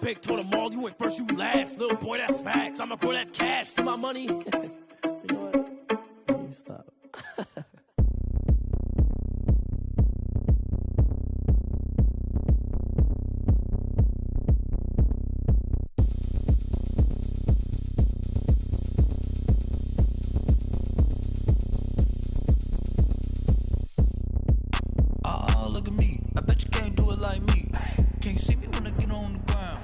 big, told them all, you went first, you last. Little boy, that's facts. I'ma grow that cash to my money. You know what? Let me stop. Look at me. I bet you can't do it like me. Can't see me when I get on the ground.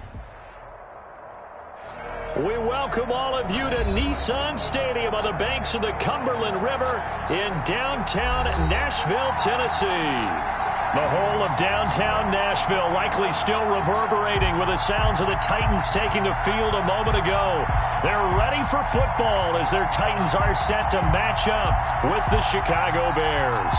We welcome all of you to Nissan Stadium on the banks of the Cumberland River in downtown Nashville, Tennessee. The whole of downtown Nashville likely still reverberating with the sounds of the Titans taking the field a moment ago. They're ready for football as their Titans are set to match up with the Chicago Bears.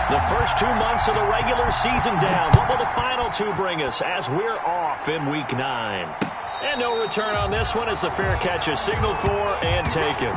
The first 2 months of the regular season down. What will the final two bring us as we're off in Week 9? And no return on this one as the fair catch is signaled for and taken.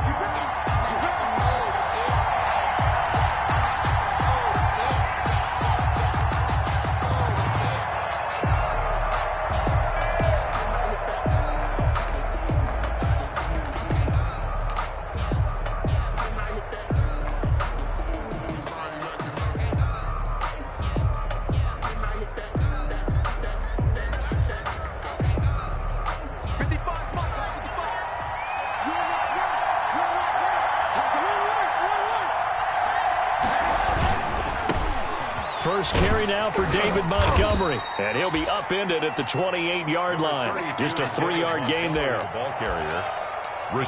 First carry now for David Montgomery, and he'll be upended at the 28-yard line. Just a 3-yard gain there. Ball carrier.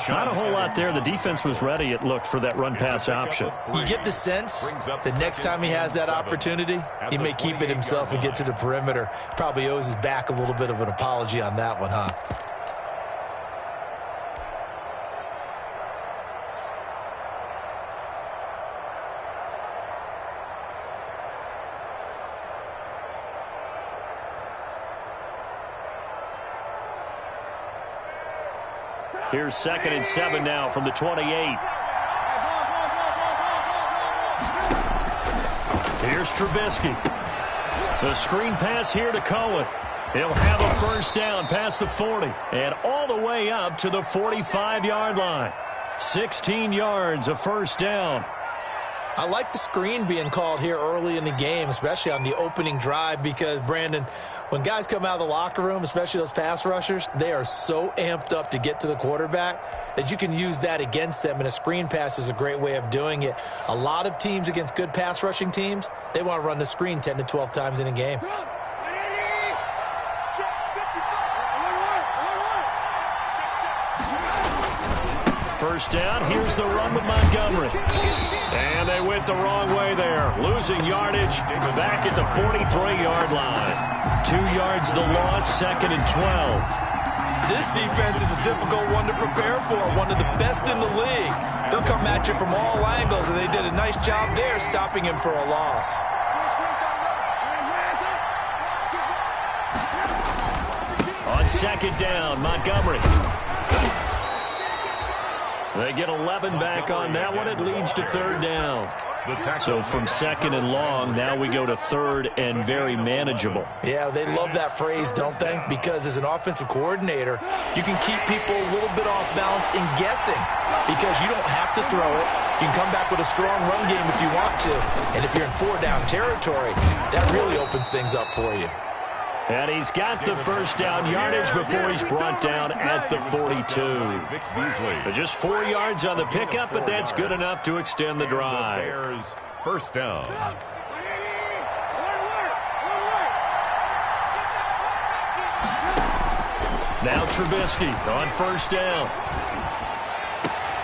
Not a whole lot there. The defense was ready, it looked, for that run-pass option. You get the sense the next time he has that opportunity, he may keep it himself and get to the perimeter. Probably owes his back a little bit of an apology on that one, huh? Here's 2nd and 7 now from the 28. Here's Trubisky. The screen pass here to Cohen. He'll have a first down past the 40 and all the way up to the 45-yard line. 16 yards, a first down. I like the screen being called here early in the game, especially on the opening drive, because, Brandon, when guys come out of the locker room, especially those pass rushers, they are so amped up to get to the quarterback that you can use that against them, and a screen pass is a great way of doing it. A lot of teams against good pass rushing teams, they want to run the screen 10 to 12 times in a game. First down, here's the run with Montgomery. And they went the wrong way there. Losing yardage back at the 43-yard line. 2 yards the loss, 2nd and 12. This defense is a difficult one to prepare for, one of the best in the league. They'll come at you from all angles, and they did a nice job there stopping him for a loss. On 2nd down, Montgomery. They get 11 back on that one. It leads to 3rd down. So from 2nd and long, now we go to 3rd and very manageable. Yeah, they love that phrase, don't they? Because as an offensive coordinator, you can keep people a little bit off balance and guessing because you don't have to throw it. You can come back with a strong run game if you want to. And if you're in 4-down territory, that really opens things up for you. And he's got the first down yardage before he's brought down at the 42. Just 4 yards on the pickup, but that's good enough to extend the drive. Bears first down. Now Trubisky on first down.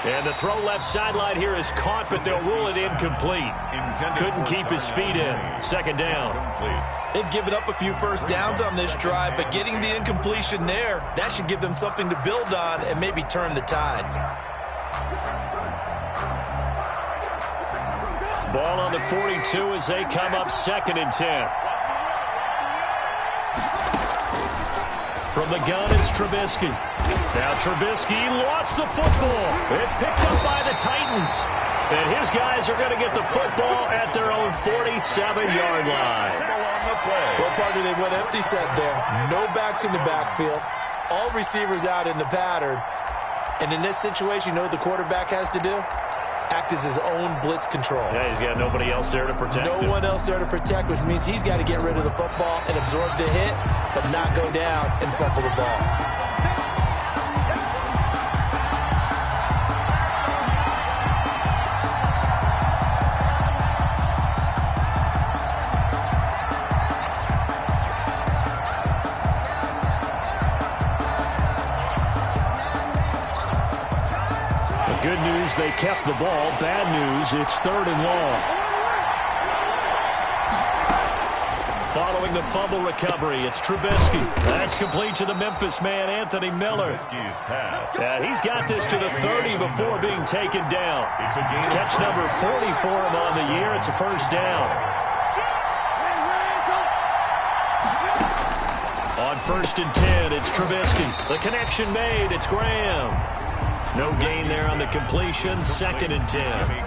And the throw left sideline here is caught, but they'll rule it incomplete. Couldn't keep his feet in. 2nd down. They've given up a few first downs on this drive, but getting the incompletion there, that should give them something to build on and maybe turn the tide. Ball on the 42 as they come up 2nd and 10. From the gun, it's Trubisky. Now Trubisky lost the football. It's picked up by the Titans. And his guys are going to get the football at their own 47-yard line. Well, partner, they went empty set there. No backs in the backfield. All receivers out in the pattern. And in this situation, you know what the quarterback has to do? Act as his own blitz control. Yeah, he's got nobody else there to protect him. No one else there to protect, which means he's got to get rid of the football and absorb the hit, but not go down and fumble the ball. Good news, they kept the ball. Bad news, it's 3rd and long. Following the fumble recovery, it's Trubisky. That's complete to the Memphis man, Anthony Miller. And he's got this to the 30 before being taken down. Catch number 40 for him on the year. It's a first down. On 1st and 10, it's Trubisky. The connection made, it's Graham. No gain there on the completion. 2nd and 10.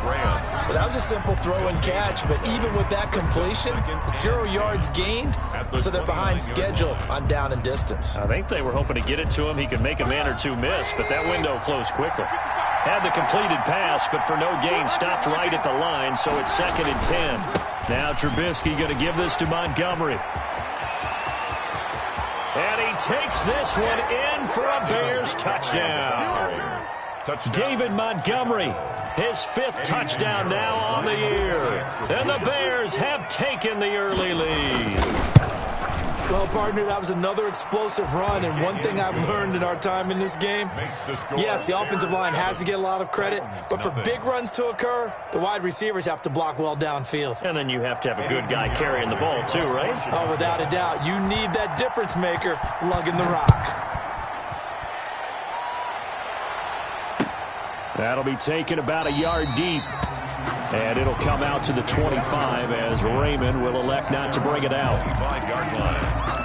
Well, that was a simple throw and catch, but even with that completion, 0 yards gained, so they're behind schedule on down and distance. I think they were hoping to get it to him. He could make a man or two miss, but that window closed quickly. Had the completed pass, but for no gain, stopped right at the line, so it's 2nd and 10. Now Trubisky going to give this to Montgomery. And he takes this one in for a Bears touchdown. David Montgomery, his 5th touchdown now on the year. And the Bears have taken the early lead. Well, partner, that was another explosive run, and one thing I've learned in our time in this game, yes, the offensive line has to get a lot of credit, but for big runs to occur, the wide receivers have to block well downfield. And then you have to have a good guy carrying the ball too, right? Oh, without a doubt. You need that difference maker lugging the rock. That'll be taken about a yard deep. And it'll come out to the 25 as Raymond will elect not to bring it out. 5-yard line.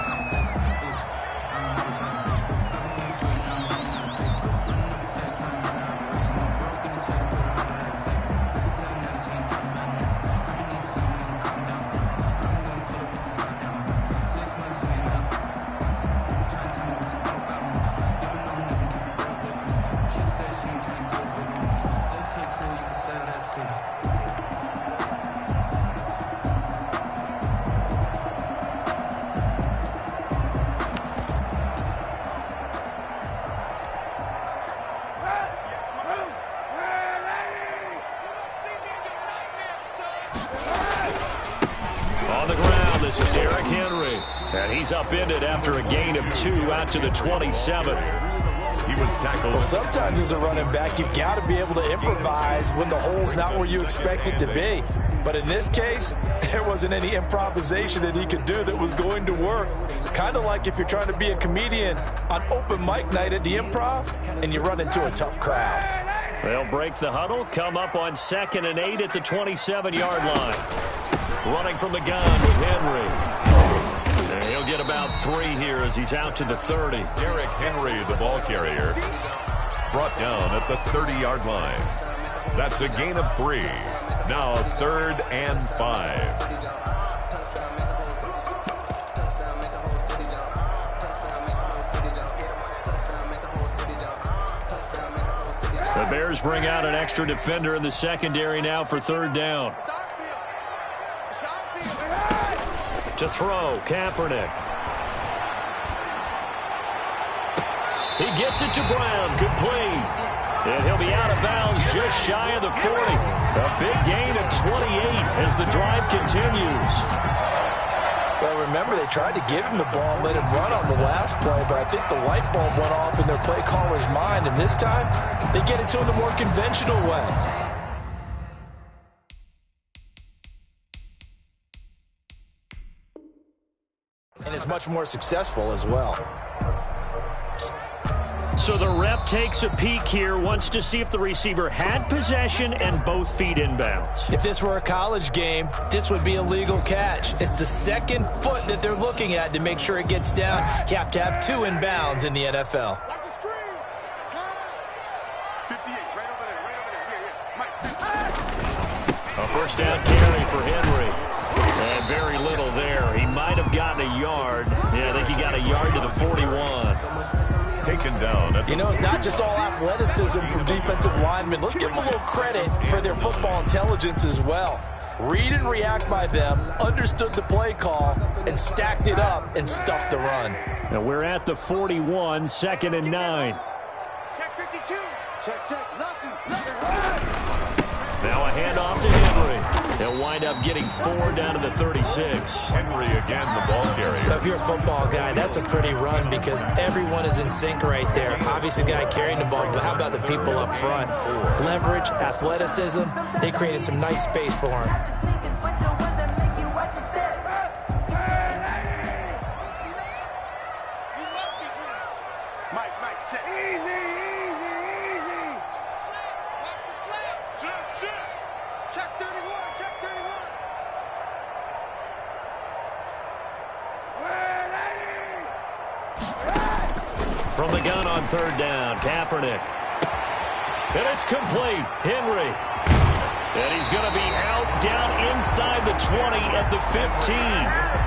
He's upended after a gain of 2 out to the 27. He was tackled. Well, sometimes as a running back, you've got to be able to improvise when the hole's not where you expect it to be. But in this case, there wasn't any improvisation that he could do that was going to work. Kind of like if you're trying to be a comedian on open mic night at the Improv and you run into a tough crowd. They'll break the huddle, come up on 2nd and 8 at the 27-yard line. Running from the gun with Henry. And he'll get about 3 here as he's out to the 30. Derrick Henry, the ball carrier, brought down at the 30-yard line. That's a gain of 3. Now 3rd and 5. The Bears bring out an extra defender in the secondary now for 3rd down. To throw, Kaepernick. He gets it to Brown, complete. And he'll be out of bounds just shy of the 40. A big gain of 28 as the drive continues. Well, remember, they tried to give him the ball and let him run on the last play, but I think the light bulb went off in their play caller's mind, and this time they get it to him the more conventional way. And is much more successful as well. So the ref takes a peek here, wants to see if the receiver had possession and both feet inbounds. If this were a college game, this would be a legal catch. It's the 2nd foot that they're looking at to make sure it gets down. You have to have 2 inbounds in the NFL. A first down carry for Henry. And very little there. He might have gotten a yard. Yeah, I think he got a yard to the 41. Taken down. You know, it's not just all athleticism from defensive linemen. Let's give them a little credit for their football intelligence as well. Read and react by them, understood the play call, and stacked it up and stuffed the run. Now we're at the 41, 2nd and 9. Check 52. Check. Nothing. Now a handoff to Henry. They'll wind up getting 4 down to the 36. Henry again, the ball carrier. If you're a football guy, that's a pretty run because everyone is in sync right there. Obviously, the guy carrying the ball, but how about the people up front? Leverage, athleticism, they created some nice space for him. Mike, check. Easy. Check 31. From the gun on 3rd down, Kaepernick. And it's complete. Henry. And he's going to be out down inside the 20 at the 15.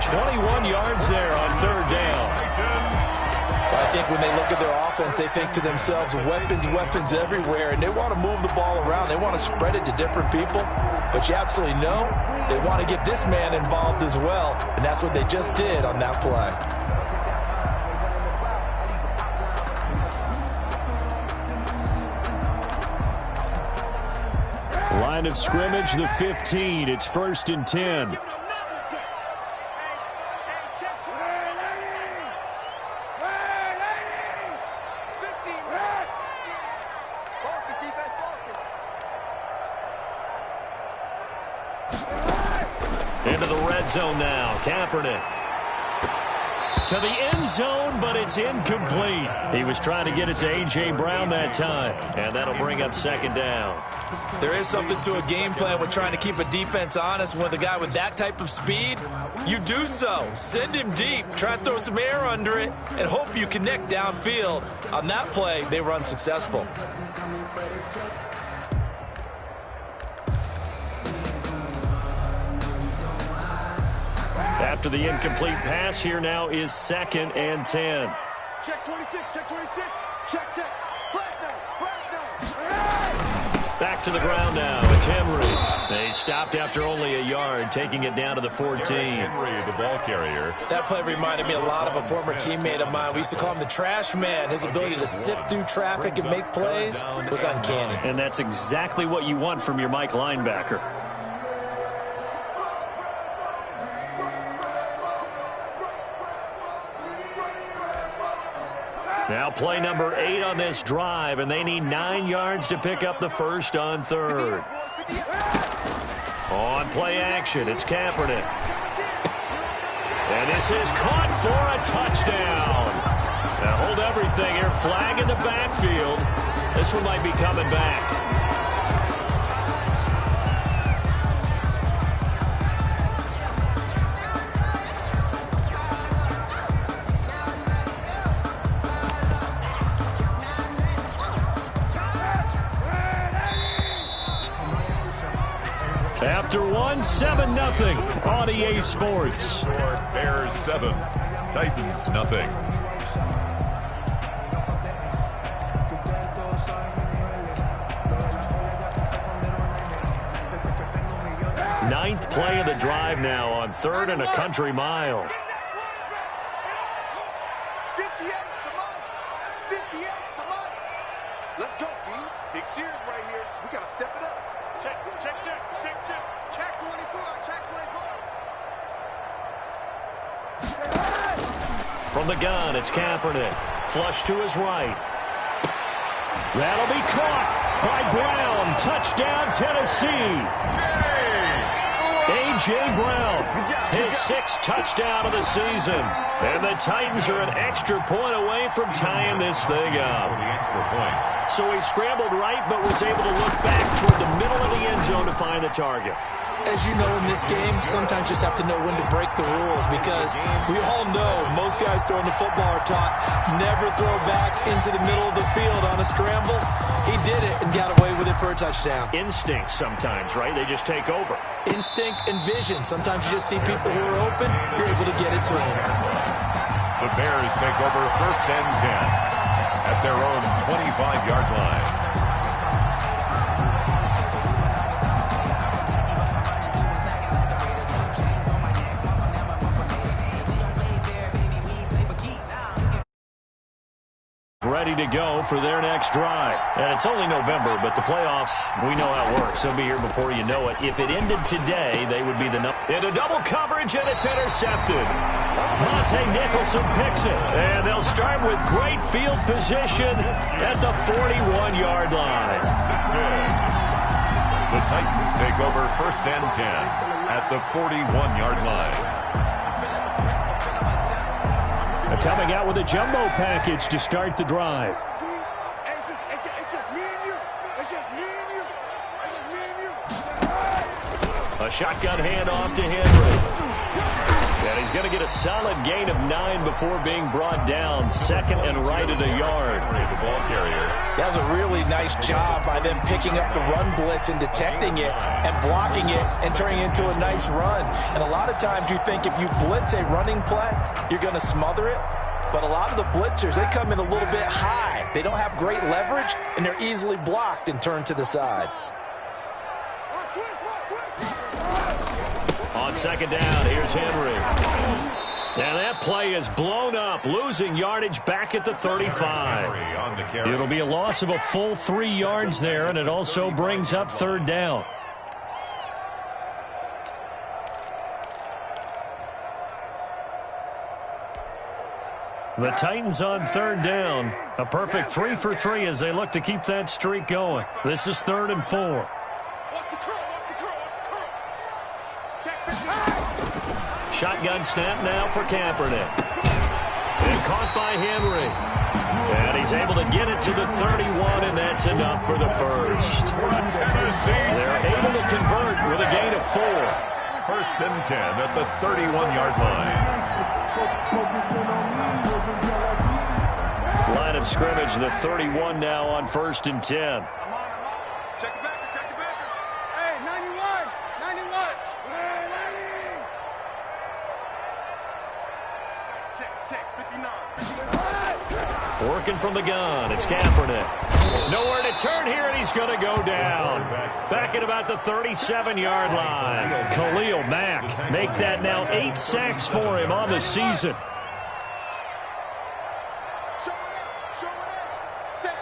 21 yards there on 3rd down. I think when they look at their offense, they think to themselves, weapons everywhere, and they want to move the ball around. They want to spread it to different people, but you absolutely know they want to get this man involved as well, and that's what they just did on that play. Line of scrimmage, the 15. It's 1st and 10. Into the red zone now. Kaepernick to the end zone, but it's incomplete. He was trying to get it to A.J. Brown that time, and that'll bring up 2nd down. There is something to a game plan with trying to keep a defense honest. With a guy with that type of speed, you do so. Send him deep. Try and throw some air under it and hope you connect downfield. On that play, they were unsuccessful. After the incomplete pass, here now is 2nd and 10. Check 26. Check. Flag down. Back to the ground now. It's Henry. They stopped after only a yard, taking it down to the 14. Henry, the ball carrier. That play reminded me a lot of a former teammate of mine. We used to call him the trash man. His ability to sift through traffic and make plays was uncanny. And that's exactly what you want from your Mike linebacker. Now play number 8 on this drive, and they need 9 yards to pick up the first on 3rd. On play action, it's Kaepernick. And this is caught for a touchdown. Now hold everything here. Flag in the backfield. This one might be coming back. After 7-0 on EA Sports. Bears 7, Titans nothing. Ninth play of the drive now on 3rd and a country mile. 58, come on. 58, come on. Let's go, B. Big series right here. We got to step it up. Check. Check 24. From the gun, it's Kaepernick. Flush to his right. That'll be caught by Brown. Touchdown, Tennessee. A.J. Brown, his 6th touchdown of the season. And the Titans are an extra point away from tying this thing up. The extra point. So he scrambled right, but was able to look back toward the middle of the end zone to find the target. as you know in this game, sometimes you just have to know when to break the rules, because we all know most guys throwing the football are taught never throw back into the middle of the field on a scramble. He did it and got away with it for a touchdown. Instinct sometimes, right? They just take over. Instinct and vision. Sometimes you just see people who are open, you're able to get it to them. The Bears take over 1st and 10 at their own 25-yard line. Ready to go for their next drive. And it's only November, but the playoffs, we know how it works. They'll be here before you know it. If it ended today, they would be the number. Into double coverage, and it's intercepted. Monte Nicholson picks it. And they'll start with great field position at the 41-yard line. The Titans take over 1st and 10 at the 41-yard line. Coming out with a jumbo package to start the drive. It's just me and you. It's just me and you. It's just me and you. A shotgun handoff to Henry. And he's going to get a solid gain of 9 before being brought down. 2nd and right at a yard. The ball carrier. That was a really nice job by them picking up the run blitz and detecting it and blocking it and turning it into a nice run. And a lot of times you think if you blitz a running play, you're going to smother it. But a lot of the blitzers, they come in a little bit high. They don't have great leverage, and they're easily blocked and turned to the side. On 2nd down, here's Henry. And that play is blown up, losing yardage back at the 35. It'll be a loss of a full 3 yards there, and it also brings up 3rd down. The Titans on 3rd down. A perfect 3 for 3 as they look to keep that streak going. This is 3rd and 4. Shotgun snap now for Kaepernick. And caught by Henry. And he's able to get it to the 31, and that's enough for the first. They're able to convert with a gain of 4. 1st and 10 at the 31-yard line. Line of scrimmage, the 31 now on 1st and 10. Check it back. Hey, 91. Check, 59. Working from the gun, it's Kaepernick. Nowhere to turn here, and he's going to go down. Back at about the 37-yard line. Khalil Mack make that now 8 sacks for him on the season. Show it up. Say it.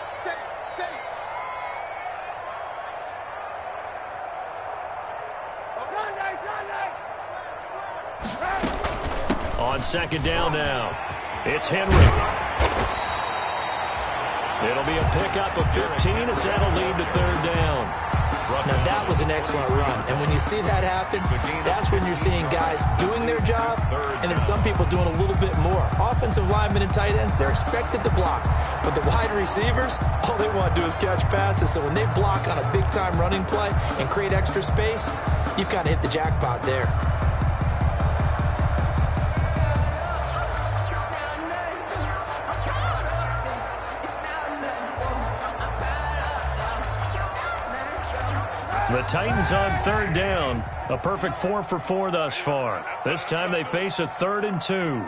On 2nd down now, it's Henry. It'll be a pickup of 15 as that'll lead to 3rd down. Now, that was an excellent run. And when you see that happen, that's when you're seeing guys doing their job and then some people doing a little bit more. Offensive linemen and tight ends, they're expected to block. But the wide receivers, all they want to do is catch passes. So when they block on a big-time running play and create extra space, you've kind of hit the jackpot there. The Titans on 3rd down. A perfect 4 for 4 thus far. This time they face a 3rd and 2.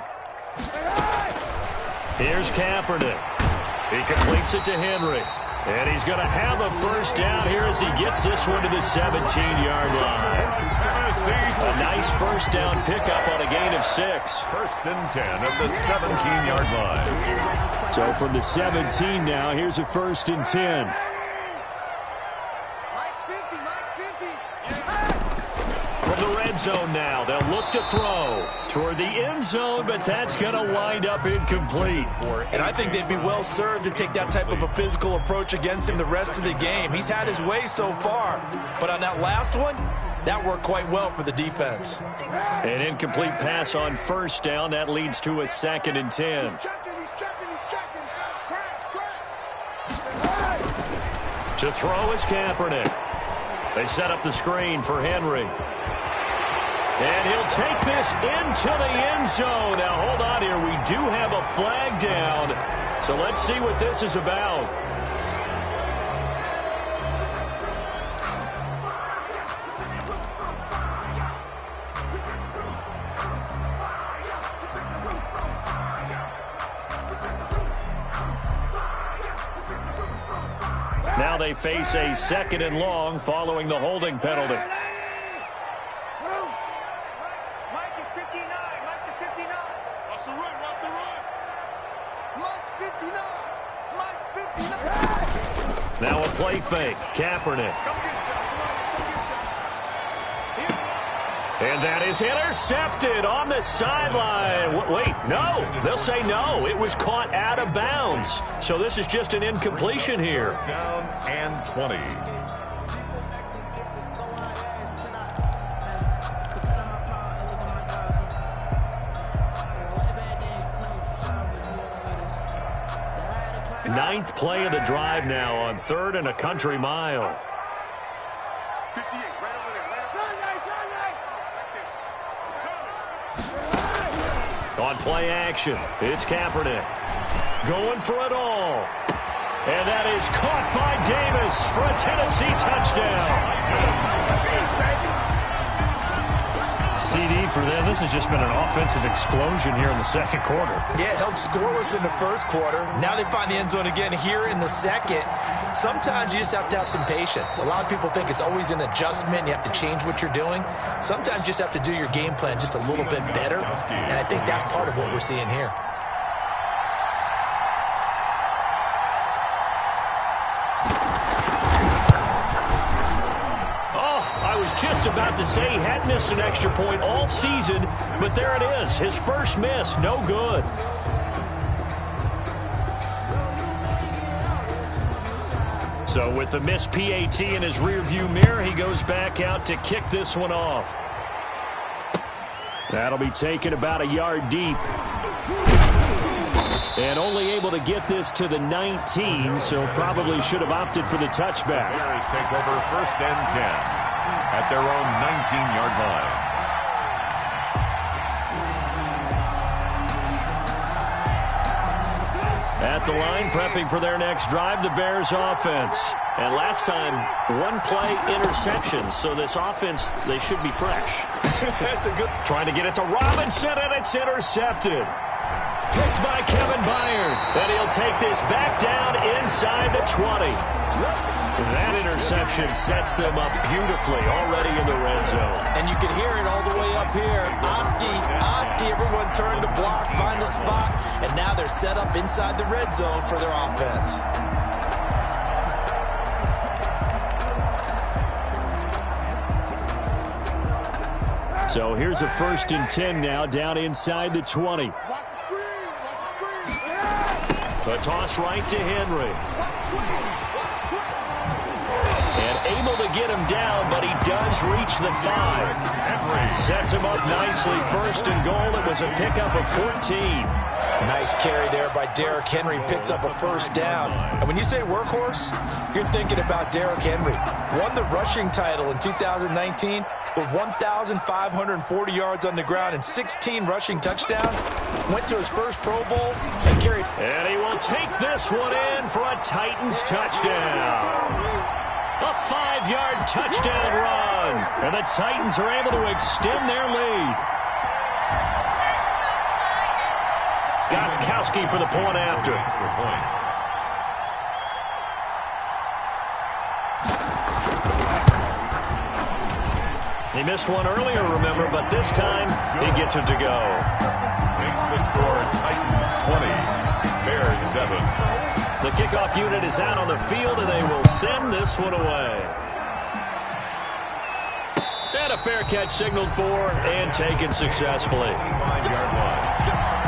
Here's Kaepernick. He completes it to Henry. And he's going to have a 1st down here as he gets this one to the 17-yard line. A nice 1st down pickup on a gain of 6. 1st and 10 at the 17-yard line. So from the 17 now, here's a 1st and 10. From the red zone now, they'll look to throw toward the end zone, but that's going to wind up incomplete. And I think they'd be well served to take that type of a physical approach against him the rest of the game. He's had his way so far, but on that last one, that worked quite well for the defense. An incomplete pass on 1st down. That leads to a 2nd and 10. He's checking. Crash. To throw is Kaepernick. They set up the screen for Henry. And he'll take this into the end zone. Now, hold on here. We do have a flag down. So let's see what this is about. Now they face a 2nd and long following the holding penalty. Mike is 59. Mike is 59. Watch the run. Watch the run. Mike's 59. Mike's 59. Now a play fake. Kaepernick. And that is intercepted on the sideline. Wait, no. They'll say no. It was caught out of bounds. So this is just an incompletion here. Down and 20. Ninth play of the drive now on 3rd and a country mile. 58, right over there. On play action, it's Kaepernick. Going for it all. And that is caught by Davis for a Tennessee touchdown. CD for them. This has just been an offensive explosion here in the 2nd quarter. Yeah, held scoreless in the 1st quarter. Now they find the end zone again here in the 2nd. Sometimes you just have to have some patience. A lot of people think it's always an adjustment. You have to change what you're doing. Sometimes you just have to do your game plan just a little bit better. And I think that's part of what we're seeing here. Just about to say he had missed an extra point all season, but there it is. His first miss, no good. So with the missed PAT in his rearview mirror, he goes back out to kick this one off. That'll be taken about a yard deep. And only able to get this to the 19, so probably should have opted for the touchback. Bears take over 1st and 10. At their own 19-yard line. At the line, prepping for their next drive, the Bears offense. And last time, 1-play interceptions, so this offense, they should be fresh. That's a good... Trying to get it to Robinson, and it's intercepted. Picked by Kevin Byard. And he'll take this back down inside the 20. That interception sets them up beautifully already in the red zone. And you can hear it all the way up here. Oski, everyone turned to block, find a spot, and now they're set up inside the red zone for their offense. So here's a 1st and 10 now down inside the 20. A toss right to Henry. And able to get him down, but he does reach the 5. Henry sets him up nicely. 1st and goal. It was a pickup of 14. Nice carry there by Derrick Henry. Picks up a 1st down. And when you say workhorse, you're thinking about Derrick Henry. Won the rushing title in 2019 with 1,540 yards on the ground and 16 rushing touchdowns. Went to his first Pro Bowl and carried. And he will take this one in for a Titans touchdown. A 5-yard touchdown run. And the Titans are able to extend their lead. Gostkowski for the point after. He missed one earlier, remember, but this time he gets it to go. Makes the score Titans 20, Bears 7. The kickoff unit is out on the field, and they will send this one away. And a fair catch signaled for and taken successfully. 5-yard line.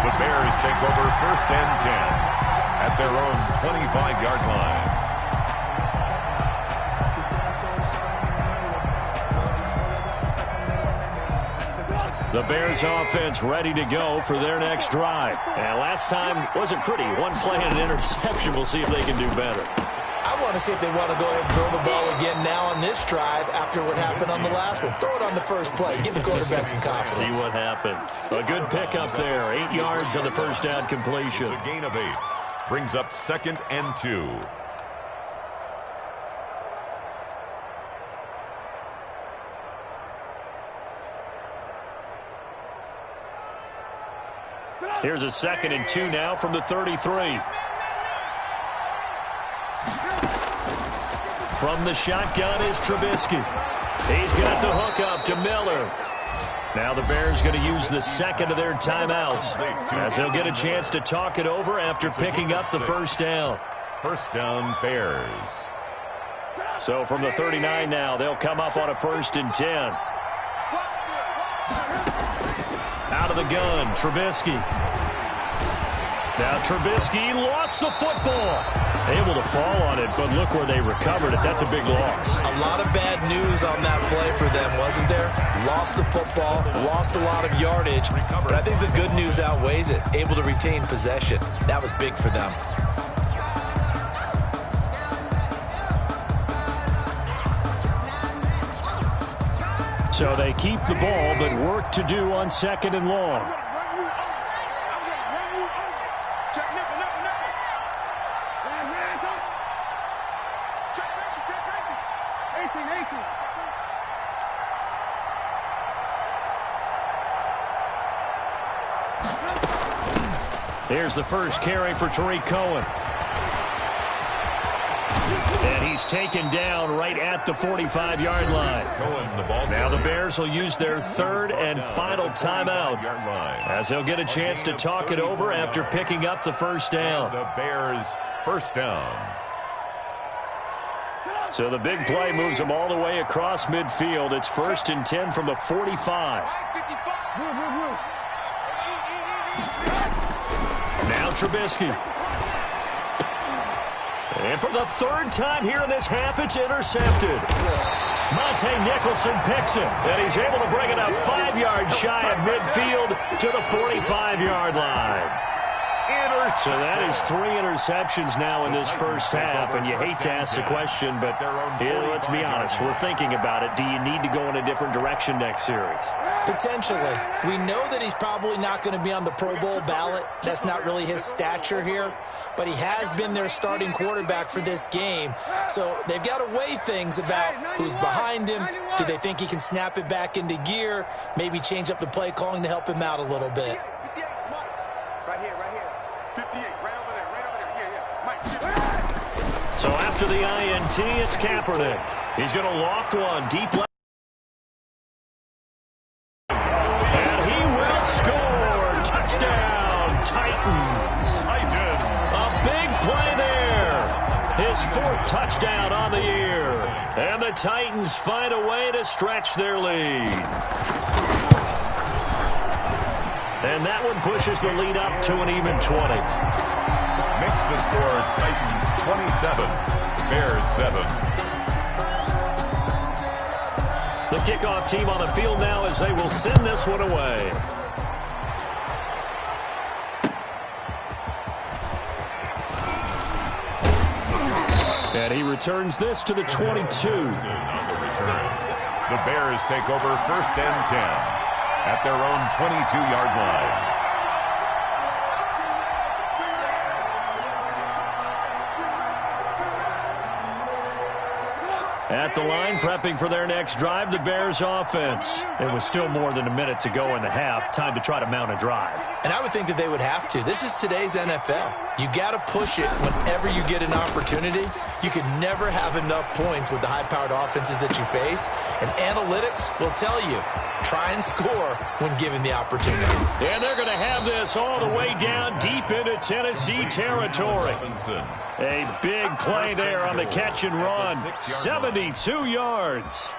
The Bears take over 1st and 10 at their own 25-yard line. The Bears offense ready to go for their next drive. And last time wasn't pretty. 1 play and an interception. We'll see if they can do better. I want to see if they want to go ahead and throw the ball again now on this drive after what happened on the last one. Throw it on the first play. Give the quarterback some confidence. See what happens. A good pickup there. 8 yards on the first down completion. It's a gain of 8. Brings up 2nd and 2. Here's a 2nd and 2 now from the 33. From the shotgun is Trubisky. He's got the hook up to Miller. Now the Bears going to use the second of their timeouts as they'll get a chance to talk it over after picking up the first down. First down, Bears. So from the 39 now, they'll come up on a 1st and 10. Out of the gun, Trubisky. Now Trubisky lost the football. Able to fall on it, but look where they recovered it. That's a big loss. A lot of bad news on that play for them, wasn't there? Lost the football, lost a lot of yardage, but I think the good news outweighs it. Able to retain possession. That was big for them. So they keep the ball, but work to do on 2nd and long. Here's the first carry for Tariq Cohen. And he's taken down right at the 45-yard line. Now the Bears will use their 3rd and final timeout as they'll get a chance to talk it over after picking up the first down. The Bears first down. So the big play moves them all the way across midfield. It's 1st and 10 from the 45. Now Trubisky. And for the 3rd time here in this half, it's intercepted. Monte Nicholson picks it, and he's able to bring it up 5 yards shy of midfield to the 45-yard line. So that is 3 interceptions now in this first half, and you hate to ask the question, but let's be honest, we're thinking about it. Do you need to go in a different direction next series? Potentially. We know that he's probably not going to be on the Pro Bowl ballot. That's not really his stature here, but he has been their starting quarterback for this game. So they've got to weigh things about who's behind him. Do they think he can snap it back into gear? Maybe change up the play calling to help him out a little bit. So after the INT, it's Kaepernick. He's going to loft one deep left. And he will score. Touchdown, Titans. A big play there. His 4th touchdown on the year. And the Titans find a way to stretch their lead. And that one pushes the lead up to an even 20. Makes the score Titans 27, Bears 7. The kickoff team on the field now as they will send this one away. And he returns this to the 22. On the return, the Bears take over 1st and 10 at their own 22-yard line. At the line, prepping for their next drive, the Bears offense. It was still more than a minute to go in the half. Time to try to mount a drive. And I would think that they would have to. This is today's NFL. You got to push it whenever you get an opportunity. You can never have enough points with the high-powered offenses that you face. And analytics will tell you, try and score when given the opportunity. And they're going to have this all the way down deep into Tennessee territory. A big play there on the catch and run. 72 yards.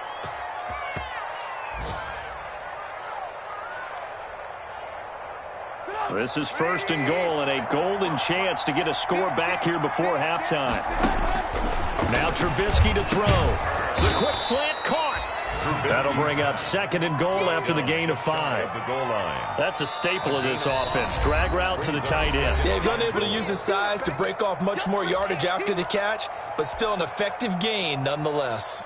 This is 1st and goal and a golden chance to get a score back here before halftime. Now Trubisky to throw. The quick slant caught. That'll bring up 2nd and goal after the gain of 5. The goal line. That's a staple of this offense. Drag route to the tight end. Yeah, he's unable to use his size to break off much more yardage after the catch, but still an effective gain nonetheless.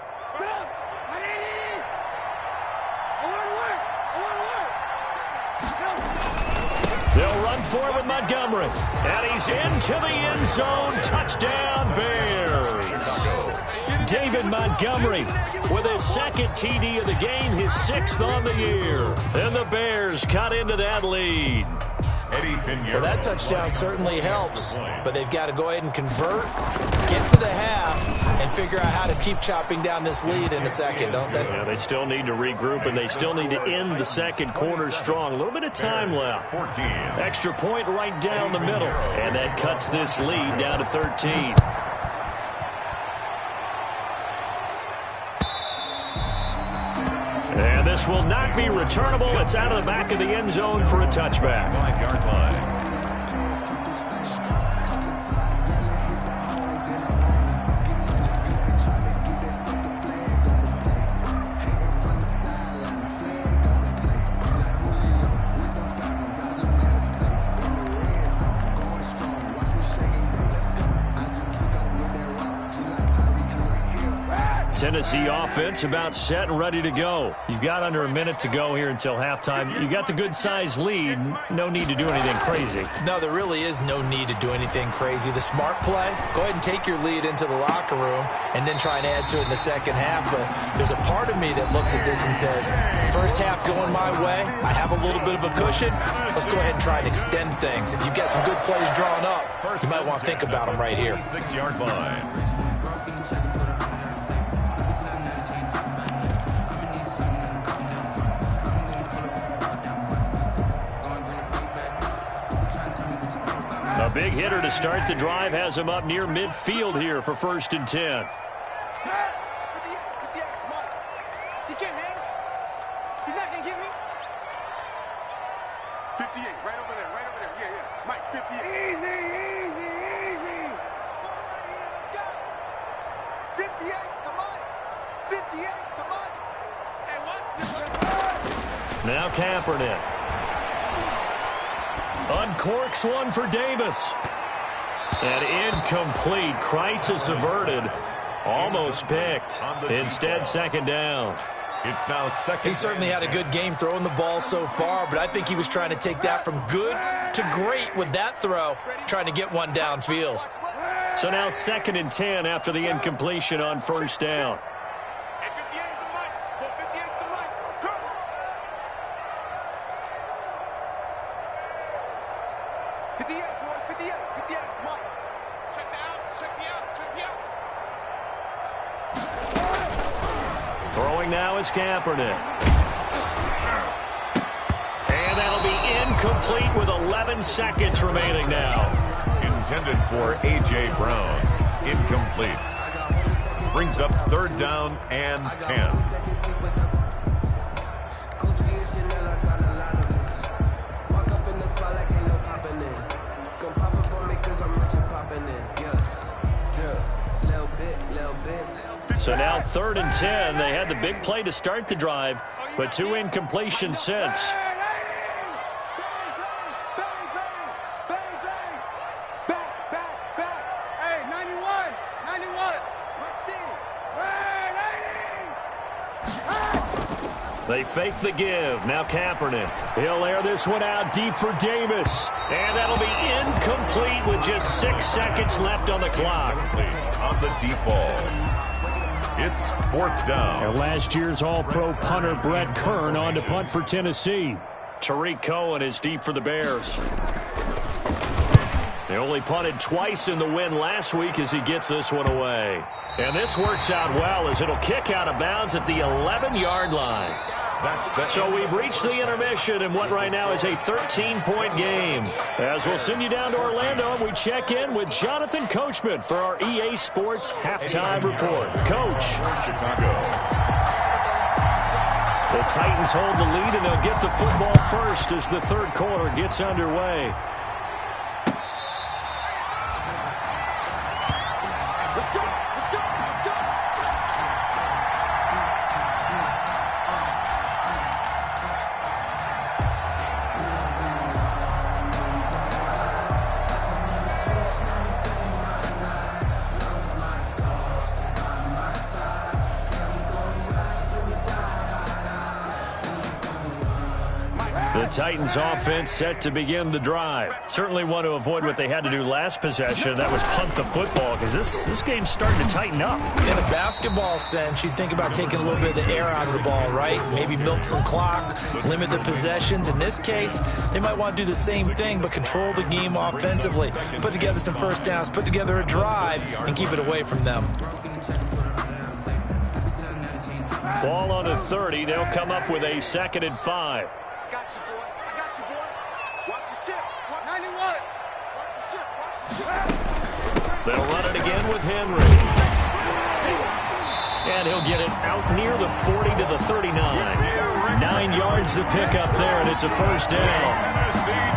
They'll run forward with Montgomery. And he's into the end zone. Touchdown, Bears. David Montgomery with his 2nd TD of the game, his 6th on the year. And the Bears cut into that lead. Well, that touchdown certainly helps, but they've got to go ahead and convert, get to the half, and figure out how to keep chopping down this lead in a second, don't they? Yeah, they still need to regroup, and they still need to end the 2nd quarter strong. A little bit of time left. 14. Extra point right down the middle, and that cuts this lead down to 13. And this will not be returnable. It's out of the back of the end zone for a touchback. 5-yard line. Tennessee offense about set and ready to go. You've got under a minute to go here until halftime. You got the good-sized lead. No need to do anything crazy. No, there really is no need to do anything crazy. The smart play, go ahead and take your lead into the locker room and then try and add to it in the second half. But there's a part of me that looks at this and says, first half going my way, I have a little bit of a cushion. Let's go ahead and try and extend things. If you've got some good plays drawn up, you might want to think about them right here. 6-yard line. A big hitter to start the drive has him up near midfield here for 1st and 10. He can't hang. He's not going to get me. 58, right over there, right over there. Yeah, yeah. Mike, 58. Easy. 58's the money. 58's the money. Hey, watch this. Now Kaepernick. Uncorks one for Davis. And incomplete. Crisis averted. Almost picked. Instead, 2nd down. It's now 2nd. He certainly had a good game throwing the ball so far, but I think he was trying to take that from good to great with that throw, trying to get one downfield. So now 2nd and 10 after the incompletion on 1st down. Hey, 58's the money. Go, 58's the money. Go. 58, boys, 58. 58's the money. Check the outs, check the outs, check the outs. Throwing now is Kaepernick. And that'll be incomplete with 11 seconds remaining now. Intended for A.J. Brown. Incomplete. Brings up 3rd down and 10. So now 3rd and 10. They had the big play to start the drive, but 2 incompletions since. They fake the give. Now Kaepernick. He'll air this one out deep for Davis. And that'll be incomplete with just 6 seconds left on the clock. On the deep ball. It's 4th down. And last year's All-Pro punter Brett Kern on to punt for Tennessee. Tariq Cohen is deep for the Bears. They only punted twice in the win last week as he gets this one away. And this works out well as it'll kick out of bounds at the 11-yard line. So we've reached the intermission in what right now is a 13-point game. As we'll send you down to Orlando, and we check in with Jonathan Coachman for our EA Sports Halftime Report. Coach. Chicago. The Titans hold the lead, and they'll get the football first as the 3rd quarter gets underway. The Titans offense set to begin the drive. Certainly want to avoid what they had to do last possession. That was punt the football, because this game's starting to tighten up. In a basketball sense, you think about taking a little bit of the air out of the ball, right? Maybe milk some clock, limit the possessions. In this case, they might want to do the same thing, but control the game offensively. Put together some first downs, put together a drive, and keep it away from them. Ball on the 30. They'll come up with a 2nd and 5. I got you, boy. I got you, boy. Watch the ship. 91. Watch the ship. Watch the ship. They'll run it again with Henry. And he'll get it out near the 40 to the 39. 9 yards to pick up there, and it's a first down.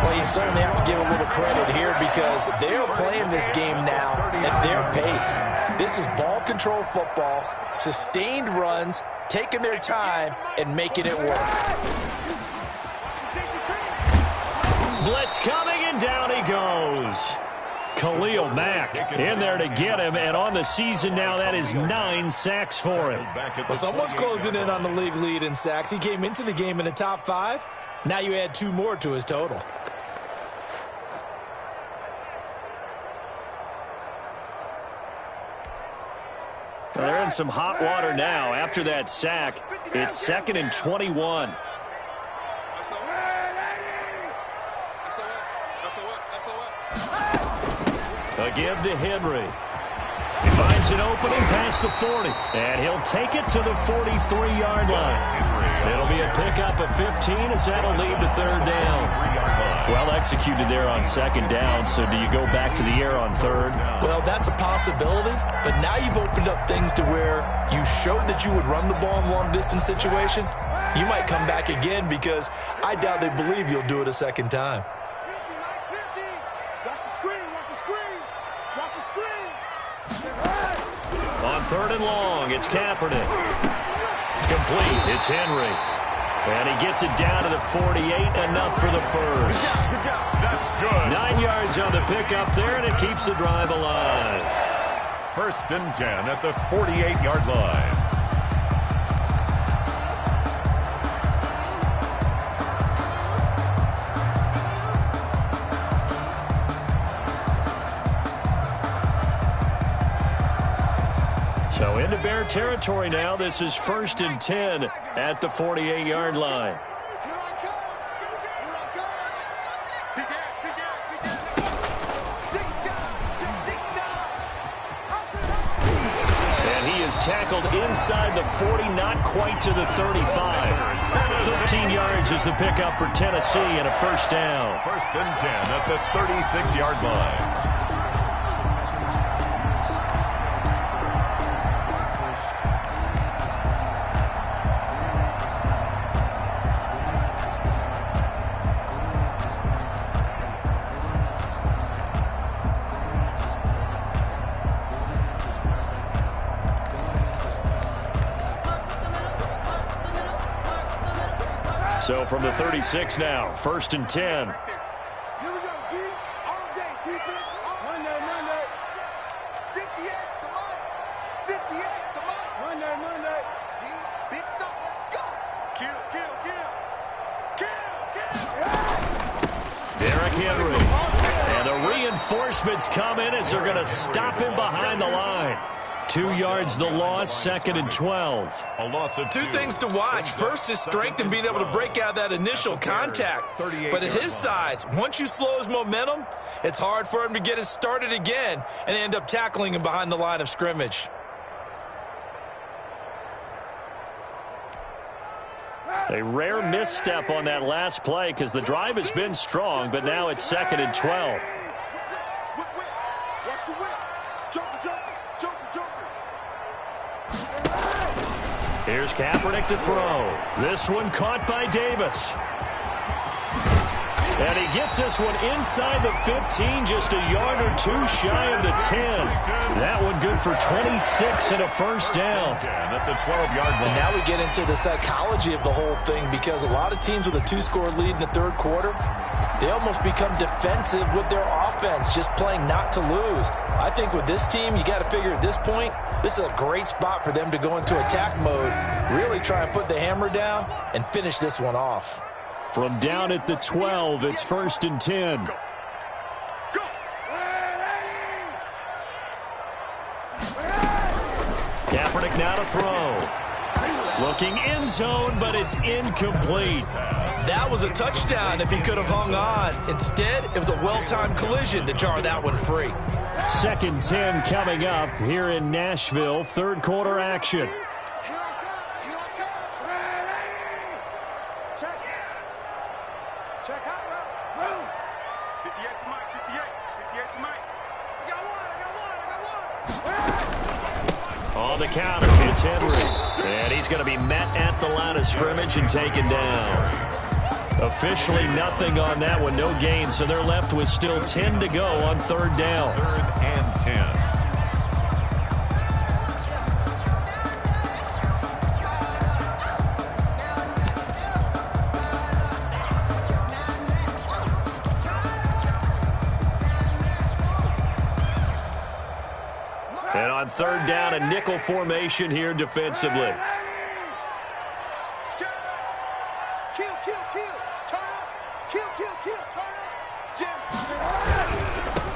Well, you certainly have to give a little credit here because they're playing this game now at their pace. This is ball control football, sustained runs, taking their time, and making it work. Blitz coming, and down he goes. Khalil Mack in there to get him, and on the season now, that is 9 sacks for him. Well, someone's closing in on the league lead in sacks. He came into the game in the top 5. Now you add 2 more to his total. Well, they're in some hot water now. After that sack, it's 2nd and 21. A give to Henry. He finds an opening past the 40, and he'll take it to the 43-yard line. It'll be a pickup of 15 as that'll lead to 3rd down. Well executed there on 2nd down, so do you go back to the air on 3rd? Well, that's a possibility, but now you've opened up things to where you showed that you would run the ball in a long-distance situation. You might come back again because I doubt they believe you'll do it a 2nd time. On 3rd and long, it's Kaepernick. Complete, it's Henry. And he gets it down to the 48, enough for the first. That's good. 9 yards on the pickup there, and it keeps the drive alive. 1st and 10 at the 48-yard line. So into Bear territory now. This is 1st and 10 at the 48-yard line. And he is tackled inside the 40, not quite to the 35. 13 yards is the pickup for Tennessee and a first down. 1st and 10 at the 36-yard line. So from the 36 now, 1st and 10. Here we go, D. All day defense. Monday. 58, come on. 58, come on. Monday. D, big stuff, let's go. Kill. Derrick Henry. And the reinforcements come in as they're going to stop him behind the line. 2 yards the loss, 2nd and 12. A loss of 2. 2 things to watch. First is strength and being able to break out that initial contact. But at his size, once you slow his momentum, it's hard for him to get it started again and end up tackling him behind the line of scrimmage. A rare misstep on that last play because the drive has been strong, but now it's 2nd and 12. Watch the whip. Joker. Here's Kaepernick to throw. This one caught by Davis. And he gets this one inside the 15, just a yard or 2 shy of the 10. That one good for 26 and a first down. At the 12-yard line. And now we get into the psychology of the whole thing because a lot of teams with a 2-score lead in the 3rd quarter, they almost become defensive with their offense, just playing not to lose. I think with this team, you got to figure at this point, this is a great spot for them to go into attack mode, really try and put the hammer down and finish this one off. From down at the 12, it's 1st and 10. Kaepernick now to throw. Looking end zone, but it's incomplete. That was a touchdown if he could have hung on. Instead, it was a well-timed collision to jar that one free. 2nd 10 coming up here in Nashville. Third quarter action. Check out route. 58 for Mike, 58. 58 for Mike. I got one. On the counter, it's Henry. And he's going to be met at the line of scrimmage and taken down. Officially nothing on that one, no gain, so they're left with still 10 to go on 3rd down. 3rd and 10. And on 3rd down, a nickel formation here defensively.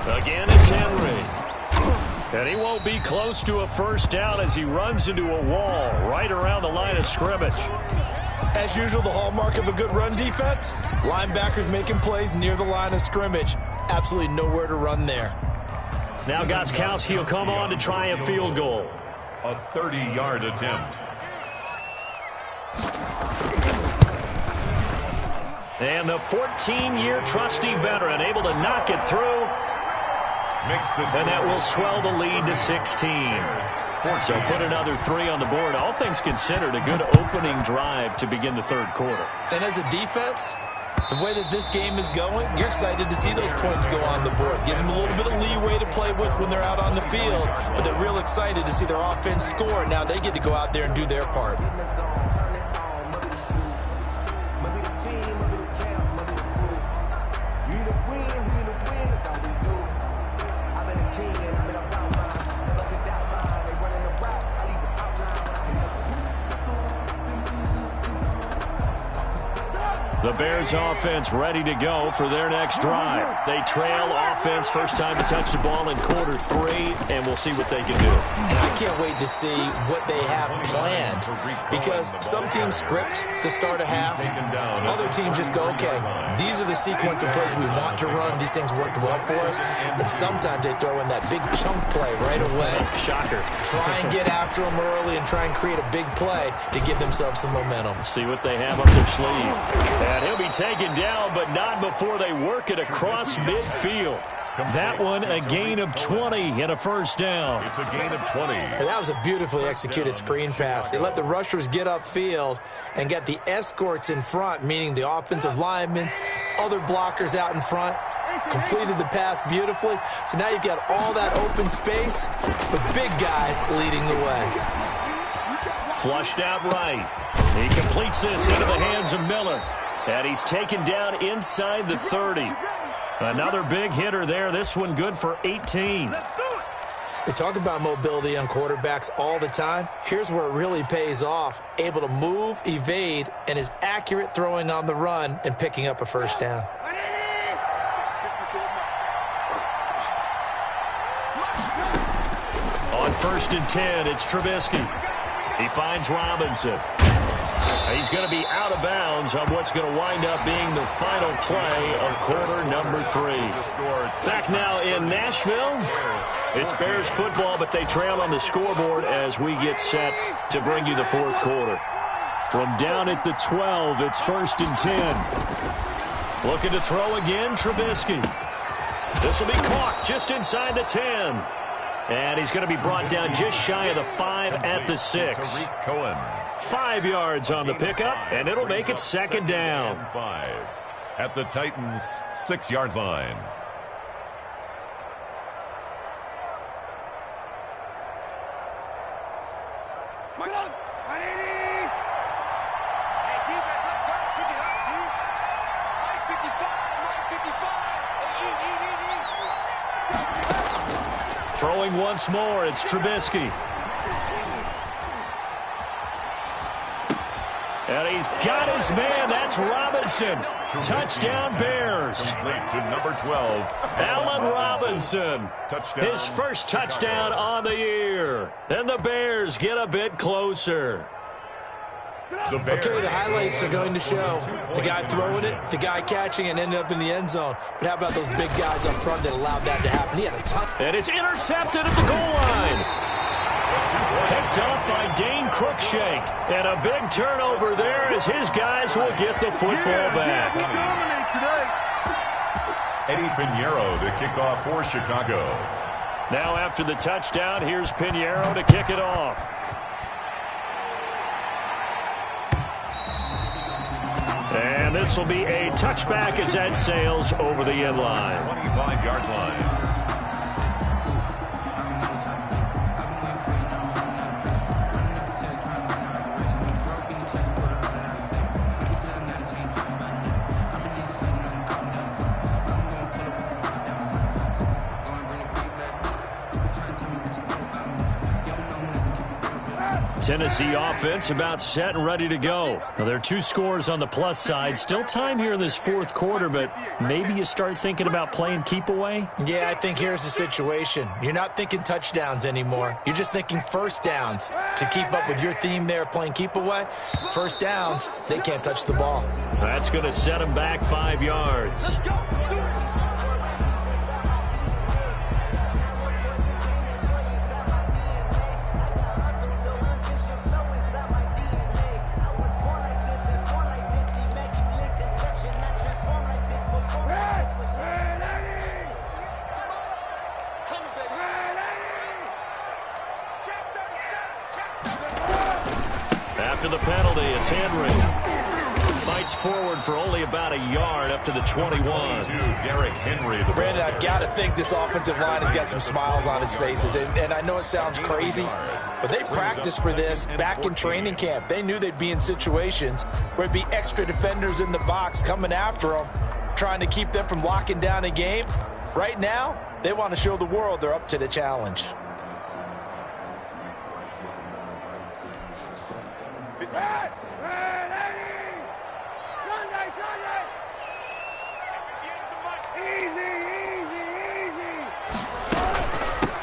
Again, it's Henry. And he won't be close to a 1st down as he runs into a wall right around the line of scrimmage. As usual, the hallmark of a good run defense, linebackers making plays near the line of scrimmage. Absolutely nowhere to run there. Now Gostkowski will come on to try a field goal. A 30-yard attempt. And the 14-year trusty veteran able to knock it through. And that will swell the lead to 16. So put another 3 on the board. All things considered, a good opening drive to begin the 3rd quarter. And as a defense, the way that this game is going, you're excited to see those points go on the board. Gives them a little bit of leeway to play with when they're out on the field, but they're real excited to see their offense score. Now they get to go out there and do their part. The Bears offense ready to go for their next drive. They trail offense, first time to touch the ball in quarter 3, and we'll see what they can do. And I can't wait to see what they have planned, because some teams script to start a half. Other teams just go, okay, these are the sequence of plays we want to run. These things worked well for us. And sometimes they throw in that big chunk play right away. Shocker. Try and get after them early and try and create a big play to give themselves some momentum. See what they have up their sleeve. And he'll be taken down, but not before they work it across midfield. That one, a gain of 20 and a 1st down. It's a gain of 20. And that was a beautifully executed screen pass. They let the rushers get upfield and get the escorts in front, meaning the offensive linemen, other blockers out in front. Completed the pass beautifully. So now you've got all that open space, but big guys leading the way. Flushed out right. He completes this into the hands of Miller. And he's taken down inside the 30. Another big hitter there. This one good for 18. They talk about mobility on quarterbacks all the time. Here's where it really pays off. Able to move, evade, and is accurate throwing on the run and picking up a 1st down. On 1st and 10, it's Trubisky. He finds Robinson. He's going to be out of bounds on what's going to wind up being the final play of quarter number 3. Back now in Nashville. It's Bears football, but they trail on the scoreboard as we get set to bring you the 4th quarter. From down at the 12, it's 1st and 10. Looking to throw again, Trubisky. This will be caught just inside the 10. And he's going to be brought down just shy of the 5 at the 6. 5 yards on the pickup, and it'll make it 2nd down. 5 at the Titans' 6-yard line. Throwing once more, it's Trubisky. And he's got his man. That's Robinson. Touchdown, Bears. Complete to number 12. Allen Robinson. Touchdown. His first touchdown on the year. And the Bears get a bit closer. Okay, the highlights are going to show the guy throwing it, the guy catching and ended up in the end zone. But how about those big guys up front that allowed that to happen? He had a ton. And it's intercepted at the goal line. Picked up by Dane Cruikshank. And a big turnover there as his guys will get the football back. Eddie Pinheiro to kick off for Chicago. Now after the touchdown, here's Pinheiro to kick it off. And this will be a touchback as that sails over the end line. 25-yard line. Tennessee offense about set and ready to go. Now, there are 2 scores on the plus side. Still time here in this fourth quarter, but maybe you start thinking about playing keep away? Yeah, I think here's the situation. You're not thinking touchdowns anymore. You're just thinking first downs. To keep up with your theme there, playing keep away, first downs, they can't touch the ball. That's going to set them back 5 yards. After the penalty, it's Henry. Fights forward for only about a yard up to the 21. Derrick Henry. Brandon, I've got to think this offensive line has got some smiles on its faces. And I know it sounds crazy, but they practiced for this back in training camp. They knew they'd be in situations where it'd be extra defenders in the box coming after them, trying to keep them from locking down a game. Right now, they want to show the world they're up to the challenge.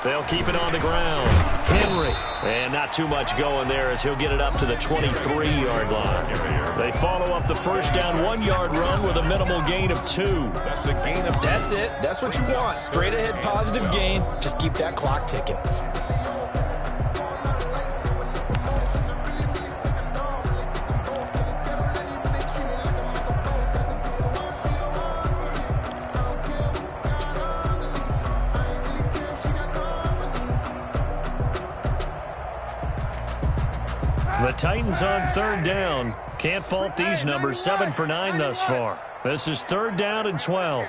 They'll keep it on the ground. Henry. And not too much going there as he'll get it up to the 23-yard line. They follow up the first down 1-yard run with a minimal gain of 2. That's a gain of 2. That's it. That's what you want. Straight ahead positive gain. Just keep that clock ticking. The Titans on third down. Can't fault these numbers. 7 for 9 thus far. This is third down and 12.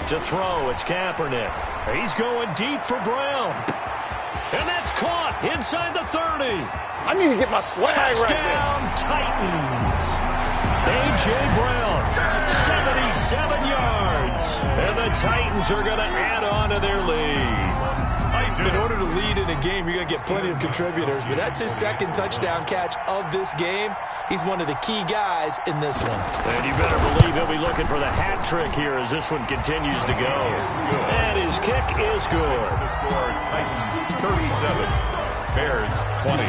To throw, it's Kaepernick. He's going deep for Brown. And that's caught inside the 30. I need to get my swag Touchdown, right there. Titans. A.J. Brown, 77 yards. And the Titans are going to add on to their lead. In order to lead in a game, you're going to get plenty of contributors, but that's his second touchdown catch of this game. He's one of the key guys in this one. And you better believe he'll be looking for the hat trick here as this one continues to go. And his kick is good. The score, Titans 37, Bears 20.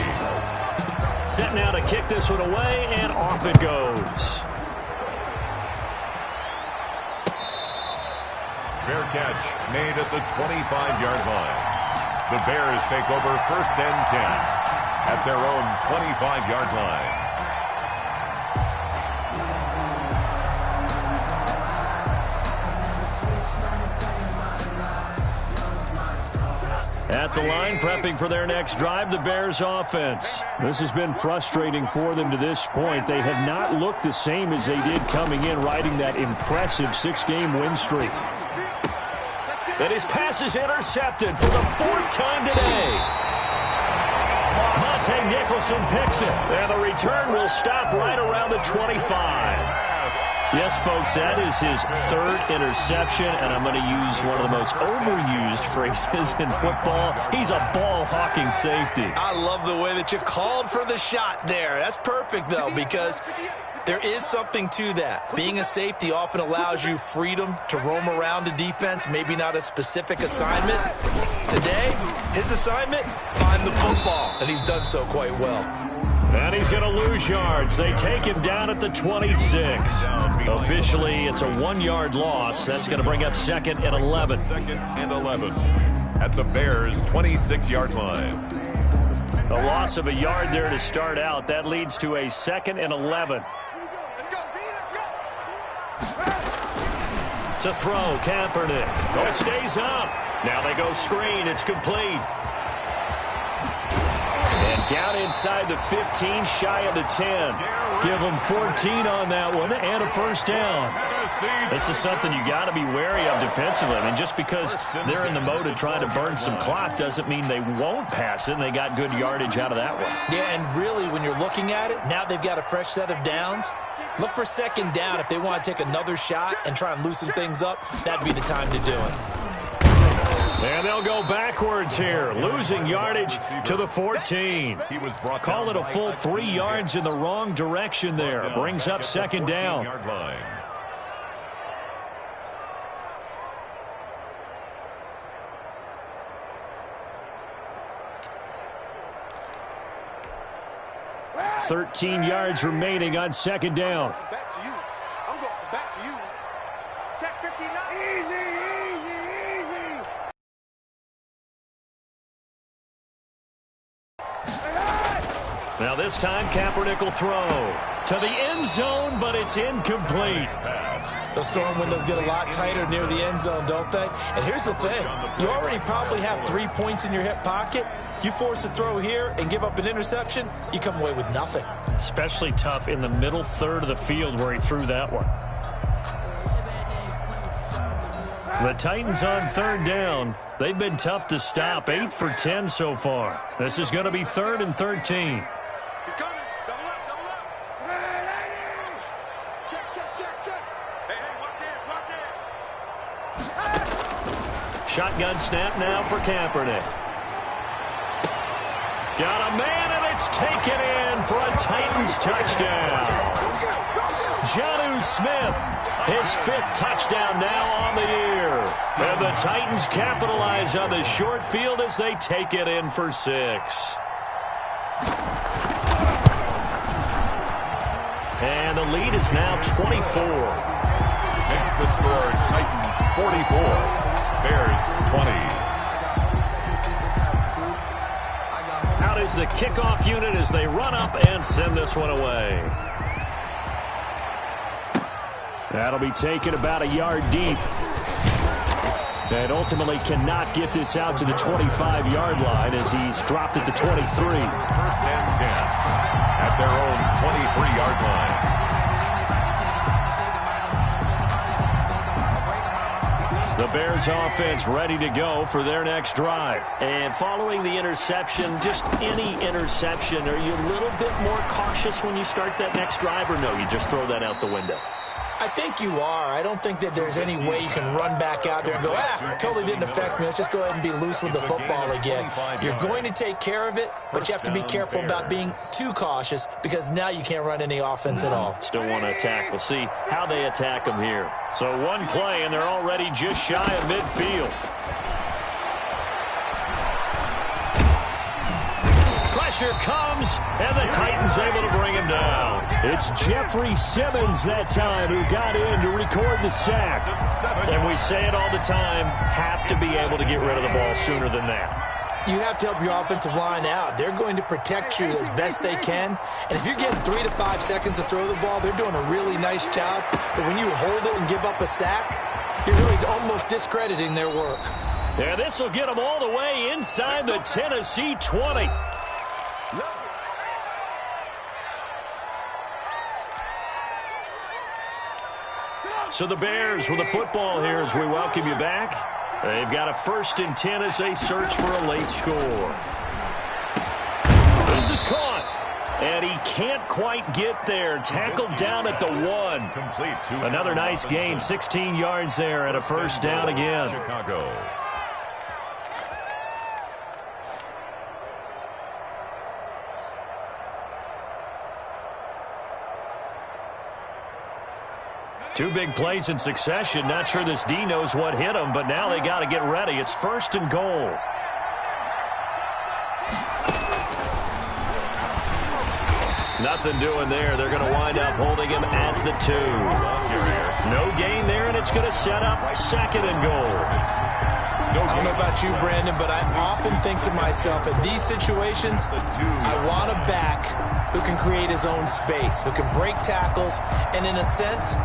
Set now to kick this one away, and off it goes. Fair catch made at the 25-yard line. The Bears take over first and 10 at their own 25-yard line. At the line, prepping for their next drive, the Bears offense. This has been frustrating for them to this point. They have not looked the same as they did coming in, riding that impressive 6-game win streak. And his pass is intercepted for the 4th time today. Monte Nicholson picks it. And the return will stop right around the 25. Yes, folks, that is his third interception, and I'm going to use one of the most overused phrases in football. He's a ball-hawking safety. I love the way that you called for the shot there. That's perfect, though, because there is something to that. Being a safety often allows you freedom to roam around the defense, maybe not a specific assignment. Today, his assignment, find the football, and he's done so quite well. And he's going to lose yards. They take him down at the 26. Officially, it's a 1-yard loss. That's going to bring up 2nd and 11. 2nd and 11 at the Bears' 26-yard line. A loss of a yard there to start out. That leads to a 2nd and 11. Let's go, B, let's go. To throw, Kaepernick. Oh, it stays up. Now they go screen. It's complete. And down inside the 15, shy of the 10. Give them 14 on that one and a first down. This is something you got to be wary of defensively. I mean, just because they're in the mode of trying to burn some clock doesn't mean they won't pass it, and they got good yardage out of that one. Yeah, and really, when you're looking at it, now they've got a fresh set of downs. Look for 2nd down. If they want to take another shot and try and loosen things up, that'd be the time to do it. And they'll go backwards here, losing yardage to the 14. Call it a full 3 yards in the wrong direction there. Brings up 2nd down. Hey! 13 yards remaining on 2nd down. Back to you. I'm going back to you. Check 59. Easy. Now this time Kaepernick will throw to the end zone, but it's incomplete. Those throwing windows get a lot tighter near the end zone, don't they? And here's the thing. You already probably have 3 points in your hip pocket. You force a throw here and give up an interception, you come away with nothing. Especially tough in the middle third of the field where he threw that one. The Titans on 3rd down. They've been tough to stop. 8 for 10 so far. This is going to be 3rd and 13. He's coming. Double up, double up. Check, check, check, check. Hey, watch this. Shotgun snap now for Kaepernick. Got a man, and it's taken in for a Titans touchdown. Jonnu Smith, his 5th touchdown now on the year. And the Titans capitalize on the short field as they take it in for 6. And the lead is now 24. Makes the score Titans 44, Bears 20. Out is the kickoff unit as they run up and send this one away. That'll be taken about a yard deep. And ultimately cannot get this out to the 25-yard line as he's dropped at the 23. 1st and 10 at their own 23-yard line. The Bears offense ready to go for their next drive. And following the interception, just any interception, are you a little bit more cautious when you start that next drive, or no, you just throw that out the window? I think you are. I don't think that there's any way you can run back out there and go, totally didn't affect me. Let's just go ahead and be loose with the football again. You're going to take care of it, but you have to be careful about being too cautious because now you can't run any offense at all. Still want to attack. We'll see how they attack them here. So one play, and they're already just shy of midfield. Pressure comes, and the Titans able to bring him down. It's Jeffrey Simmons that time who got in to record the sack. And we say it all the time, have to be able to get rid of the ball sooner than that. You have to help your offensive line out. They're going to protect you as best they can. And if you're getting 3 to 5 seconds to throw the ball, they're doing a really nice job. But when you hold it and give up a sack, you're really almost discrediting their work. Yeah, this will get them all the way inside the Tennessee 20. So the Bears with the football here as we welcome you back. They've got a 1st and 10 as they search for a late score. This is caught. And he can't quite get there. Tackled down at the 1. Complete. Another nice gain, 16 yards there and a first down again. Chicago. Two big plays in succession. Not sure this D knows what hit him, but now they got to get ready. It's 1st and goal. Nothing doing there. They're going to wind up holding him at the 2. No gain there, and it's going to set up 2nd and goal. I don't know about you, Brandon, but I often think to myself, in these situations, I want a back who can create his own space, who can break tackles, and in a sense,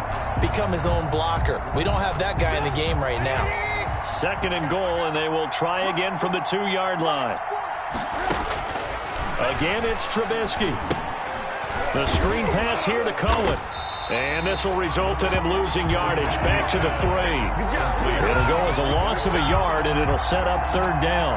become his own blocker. We don't have that guy in the game right now. 2nd and goal, and they will try again from the 2-yard line. Again, it's Trubisky. The screen pass here to Cohen. And this will result in him losing yardage. Back to the 3. It'll go as a loss of a yard, and it'll set up 3rd down.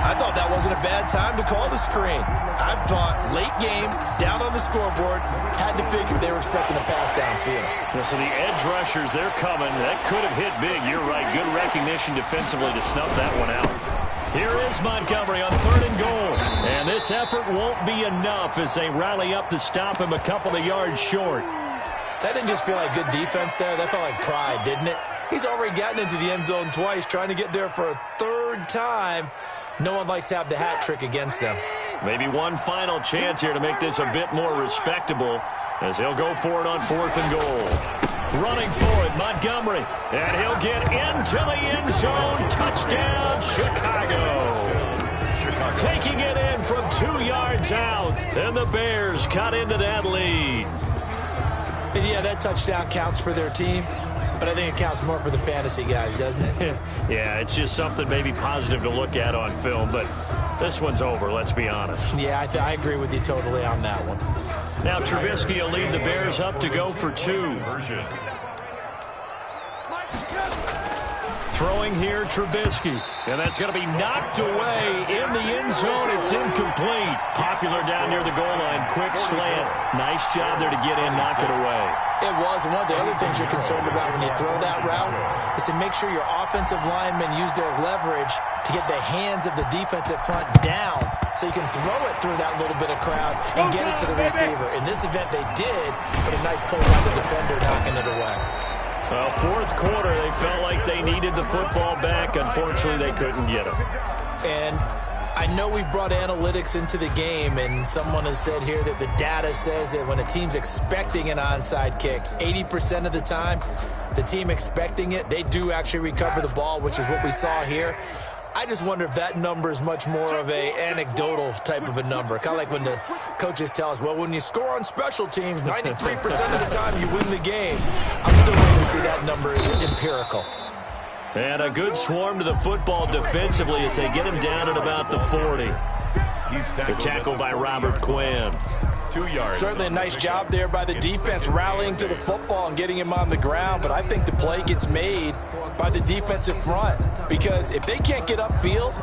I thought that wasn't a bad time to call the screen. I thought late game, down on the scoreboard, had to figure they were expecting a pass downfield. So the edge rushers, they're coming. That could have hit big. You're right. Good recognition defensively to snuff that one out. Here is Montgomery on 3rd and goal. And this effort won't be enough as they rally up to stop him a couple of yards short. That didn't just feel like good defense there. That felt like pride, didn't it? He's already gotten into the end zone twice, trying to get there for a 3rd time. No one likes to have the hat trick against them. Maybe one final chance here to make this a bit more respectable as he'll go for it on 4th and goal. Running for it, Montgomery. And he'll get into the end zone. Touchdown, Chicago. Taking it in from 2 yards out. And the Bears cut into that lead. And yeah, that touchdown counts for their team, but I think it counts more for the fantasy guys, doesn't it? Yeah, it's just something maybe positive to look at on film, but this one's over, let's be honest. Yeah, I agree with you totally on that one. Now Trubisky will lead the Bears up to go for 2. Throwing here, Trubisky. And that's going to be knocked away in the end zone. It's incomplete. Popular down near the goal line. Quick slant. Nice job there to get in, knock it away. It was. And one of the other things you're concerned about when you throw that route is to make sure your offensive linemen use their leverage to get the hands of the defensive front down so you can throw it through that little bit of crowd and get it to the receiver. In this event, they did, but a nice play by the defender knocking it away. Well, 4th quarter, they felt like they needed the football back. Unfortunately, they couldn't get it. And I know we've brought analytics into the game, and someone has said here that the data says that when a team's expecting an onside kick, 80% of the time, the team expecting it, they do actually recover the ball, which is what we saw here. I just wonder if that number is much more of a anecdotal type of a number. Kind of like when the coaches tell us, well, when you score on special teams, 93% of the time you win the game. I'm still waiting to see that number empirical. And a good swarm to the football defensively as they get him down at about the 40. The tackle by Robert Quinn. 2 yards. Certainly a nice job there by the defense rallying to the football and getting him on the ground, but I think the play gets made by the defensive front because if they can't get upfield,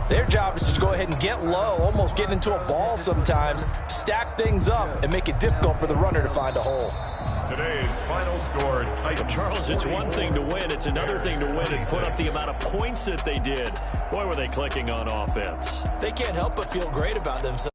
their job is to go ahead and get low, almost get into a ball sometimes, stack things up, and make it difficult for the runner to find a hole. Today's final score, Titans. Charles, it's one thing to win. It's another thing to win and put up the amount of points that they did. Boy, were they clicking on offense. They can't help but feel great about themselves.